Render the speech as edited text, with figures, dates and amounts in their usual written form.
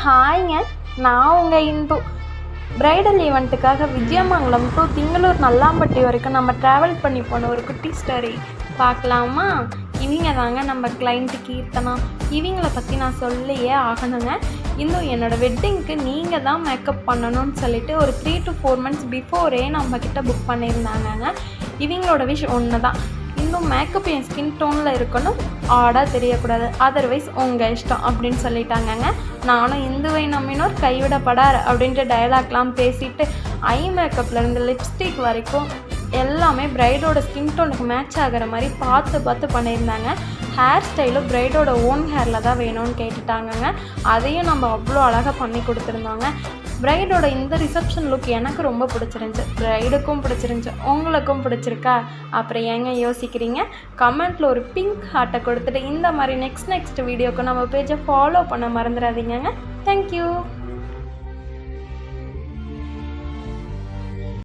ஹாய்ங்க, நான் உங்கள் Hindu. Bridal ஈவெண்ட்டுக்காக Vijayamangalam to Thingalur Nallampatti வரைக்கும் நம்ம ட்ராவல் பண்ணி போன ஒரு குட்டி ஸ்டோரி பார்க்கலாமா? இவங்க தாங்க நம்ம கிளைண்ட்டு கீர்த்தனா. இவங்களை பற்றி நான் சொல்லியே ஆகணுங்க. இன்னும் என்னோடய வெட்டிங்க்கு நீங்கள் தான் மேக்கப் பண்ணணும்னு சொல்லிட்டு ஒரு 3 to 4 months பிஃபோரே நம்மக்கிட்ட புக் பண்ணியிருந்தாங்கங்க. இவங்களோட விஷ் ஒன்று தான், இன்னும் மேக்கப் என் ஸ்கின் டோனில் இருக்கணும், ஆடாக தெரியக்கூடாது, அதர்வைஸ் உங்கள் இஷ்டம் அப்படின்னு சொல்லிட்டாங்கங்க. நானும் இந்துவை நம்பினோர் கைவிடப்படார் அப்படின்ட்டு டயலாக்லாம் பேசிட்டு ஐ மேக்கப்லேருந்து லிப்ஸ்டிக் வரைக்கும் எல்லாமே பிரைடோட ஸ்கின் டோனுக்கு மேட்ச் ஆகிற மாதிரி பார்த்து பண்ணியிருந்தாங்க. ஹேர் ஸ்டைலும் பிரைடோட ஓன் ஹேரில் தான் வேணும்னு கேட்டுட்டாங்கங்க. அதையும் நம்ம அவ்வளோ அழகாக பண்ணி கொடுத்துருந்தோங்க. பிரைடோட இந்த ரிசப்ஷன் லுக் எனக்கு ரொம்ப பிடிச்சிருந்துச்சி, பிரைடுக்கும் பிடிச்சிருந்துச்சி, உங்களுக்கும் பிடிச்சிருக்கா? அப்புறம் ஏங்க யோசிக்கிறீங்க? கமெண்ட்டில் ஒரு பிங்க் ஹார்ட்டை கொடுத்துட்டு இந்த மாதிரி நெக்ஸ்ட் வீடியோக்கு நம்ம பேஜை ஃபாலோ பண்ண மறந்துடாதீங்க. தேங்க்யூ.